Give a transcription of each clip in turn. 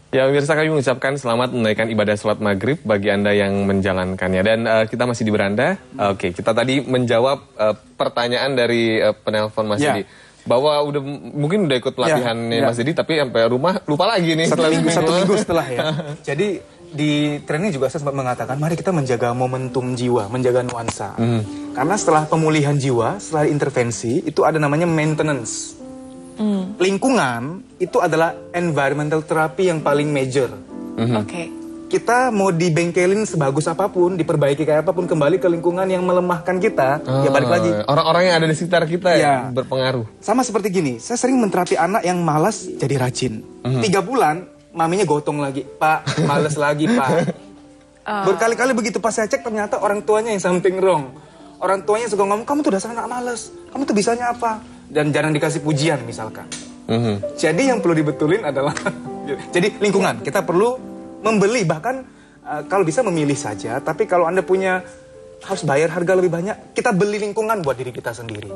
Ya, pemirsa, kami mengucapkan selamat menunaikan ibadah sholat maghrib bagi Anda yang menjalankannya. Dan kita masih di beranda. Oke, kita tadi menjawab pertanyaan dari penelpon Mas Didi. Bahwa mungkin udah ikut pelatihannya Mas Didi, tapi sampai rumah lupa lagi nih. Satu minggu setelah ya. Jadi di training juga saya sempat mengatakan, mari kita menjaga momentum jiwa, menjaga nuansa. Karena setelah pemulihan jiwa, setelah intervensi, itu ada namanya maintenance. Lingkungan itu adalah environmental therapy yang paling major. Oke. Kita mau dibengkelin sebagus apapun, diperbaiki kayak apapun, kembali ke lingkungan yang melemahkan kita, ya balik lagi. Orang-orang yang ada di sekitar kita ya berpengaruh. Sama seperti gini, saya sering menterapi anak yang malas jadi rajin. 3 bulan, maminya gotong lagi, Pak, males lagi, Pak. Berkali-kali begitu, pas saya cek ternyata orang tuanya yang something wrong. Orang tuanya suka ngomong, kamu tuh dasar anak males, kamu tuh bisanya apa? Dan jarang dikasih pujian misalkan. Jadi yang perlu dibetulin adalah, jadi lingkungan, kita perlu membeli, bahkan kalau bisa memilih saja, tapi kalau Anda punya, harus bayar harga lebih banyak, kita beli lingkungan buat diri kita sendiri.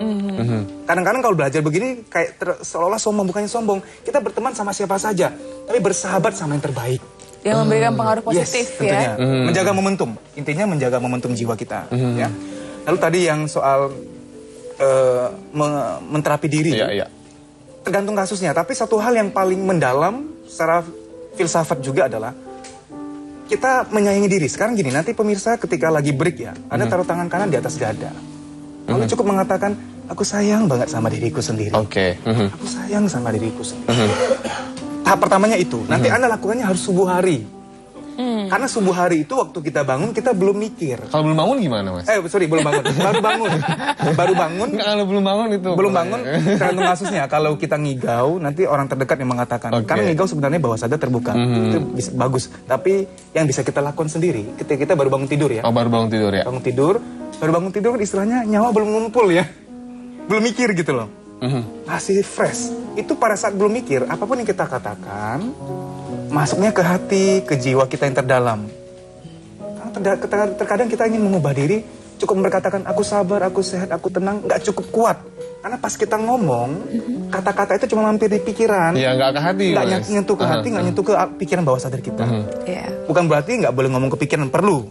Kadang-kadang kalau belajar begini, kayak seolah-olah sombong, bukannya sombong, kita berteman sama siapa saja, tapi bersahabat sama yang terbaik. Yang memberikan pengaruh positif ya. Menjaga momentum, intinya menjaga momentum jiwa kita. Ya. Lalu tadi yang soal menterapi diri, tergantung kasusnya. Tapi satu hal yang paling mendalam secara filsafat juga adalah kita menyayangi diri. Sekarang gini, nanti pemirsa ketika lagi break ya, Anda taruh tangan kanan di atas dada. Lalu cukup mengatakan, aku sayang banget sama diriku sendiri. Aku sayang sama diriku sendiri. Tahap pertamanya itu. Nanti Anda lakukannya harus subuh hari. Karena subuh hari itu waktu kita bangun, kita belum mikir. Kalau belum bangun gimana, Mas? Sorry, belum bangun. Baru bangun. Baru bangun. Enggak, kalau belum bangun itu. Belum bangun, tergantung kasusnya. Kalau kita ngigau, nanti orang terdekat yang mengatakan. Karena ngigau sebenarnya bawah sadar terbuka. Itu bagus. Tapi yang bisa kita lakukan sendiri, ketika kita baru bangun tidur ya. Oh, baru bangun tidur ya? Baru bangun tidur istilahnya nyawa belum ngumpul ya. Belum mikir gitu loh. Masih fresh. Itu pada saat belum mikir, apapun yang kita katakan, masuknya ke hati, ke jiwa kita yang terdalam. Karena terkadang kita ingin mengubah diri, cukup berkatakan, aku sabar, aku sehat, aku tenang, nggak cukup kuat. Karena pas kita ngomong, kata-kata itu cuma mampir di pikiran. Iya, nggak ke hati. Nggak nyentuh ke hati, nggak nyentuh ke pikiran bawah sadar kita. Bukan berarti nggak boleh ngomong ke pikiran, perlu.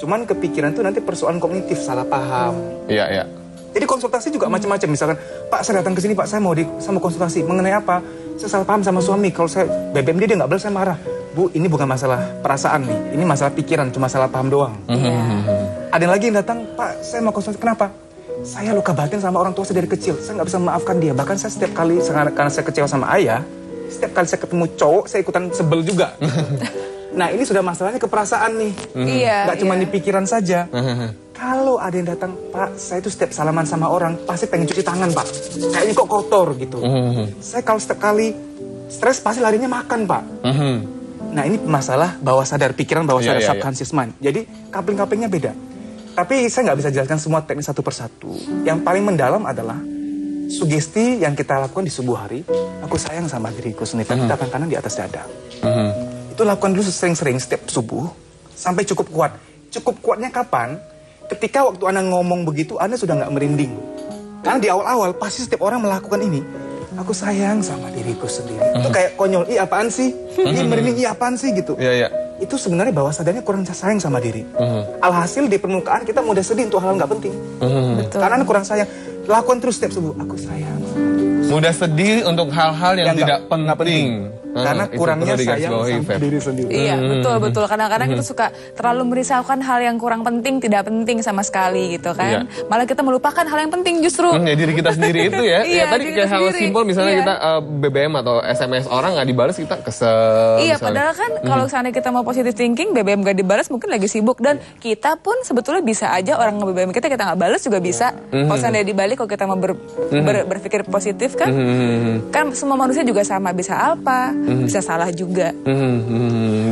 Cuman kepikiran itu nanti persoalan kognitif, salah paham. Iya. Jadi konsultasi juga macam-macam. Misalkan, Pak, saya datang ke sini, Pak, saya mau konsultasi. Mengenai apa? Saya salah paham sama suami. Kalau saya BBM dia nggak balas, saya marah. Bu, ini bukan masalah perasaan nih. Ini masalah pikiran, cuma salah paham doang. Ada lagi yang datang, Pak, saya mau konsultasi. Kenapa? Saya luka batin sama orang tua saya dari kecil. Saya nggak bisa memaafkan dia. Bahkan saya setiap kali, karena saya kecewa sama ayah, setiap kali saya ketemu cowok, saya ikutan sebel juga. Nah, ini sudah masalahnya ke perasaan nih. Nggak cuma di pikiran saja. Kalau ada yang datang, Pak, saya itu setiap salaman sama orang, pasti pengen cuci tangan, Pak. Kayaknya kok kotor gitu. Saya kalau setiap kali stres, pasti larinya makan, Pak. Nah, ini masalah bawah sadar, pikiran bawah sadar, subconscious mind. Jadi, coupling-couplingnya beda. Tapi saya nggak bisa jelaskan semua teknik satu persatu. Yang paling mendalam adalah sugesti yang kita lakukan di subuh hari. Aku sayang sama diriku sendiri, tapi tangan kanan di atas dada. Itu lakukan dulu sering-sering setiap subuh, sampai cukup kuat. Cukup kuatnya kapan? Ketika waktu Anda ngomong begitu, Anda sudah nggak merinding. Karena di awal-awal, pasti setiap orang melakukan ini. Aku sayang sama diriku sendiri. Itu kayak konyol, ih apaan sih? Ih merinding, ih apaan sih gitu. Itu sebenarnya bawah sadarnya kurang sayang sama diri. Alhasil di permukaan kita mudah sedih untuk hal nggak penting. Karena Anda kurang sayang. Lakukan terus setiap subuh, aku sayang. Mudah sedih untuk hal-hal yang tidak penting. Karena kurangnya sayang sama diri sendiri. Iya, betul. Kadang-kadang kita suka terlalu merisaukan hal yang kurang penting, tidak penting sama sekali gitu kan. Malah kita melupakan hal yang penting justru. Ya diri kita sendiri itu ya. Tadi kayak hal simpel misalnya kita BBM atau SMS orang nggak dibalas, kita kesel. Iya, padahal kan kalau seandainya kita mau positive thinking, BBM nggak dibalas mungkin lagi sibuk. Dan kita pun sebetulnya bisa aja orang nge-BBM kita nggak balas juga bisa. Kalau seandainya dibalik, kalau kita mau berpikir positif kan. Kan semua manusia juga sama, bisa apa, bisa salah juga.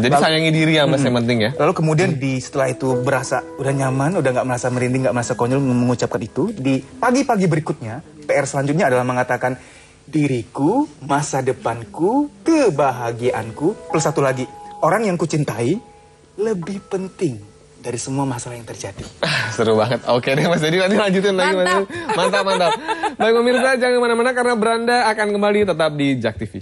Jadi sayangi diri ya Mas, yang penting ya. Lalu kemudian setelah itu berasa udah nyaman, udah nggak merasa merinding, nggak merasa konyol mengucapkan itu, di pagi-pagi berikutnya PR selanjutnya adalah mengatakan diriku, masa depanku, kebahagiaanku, plus satu lagi, orang yang kucintai lebih penting dari semua masalah yang terjadi. Seru banget. Oke deh Mas, jadi nanti lanjutin lagi. Mantap. Baik pemirsa, jangan kemana-mana karena Beranda akan kembali tetap di JAK TV.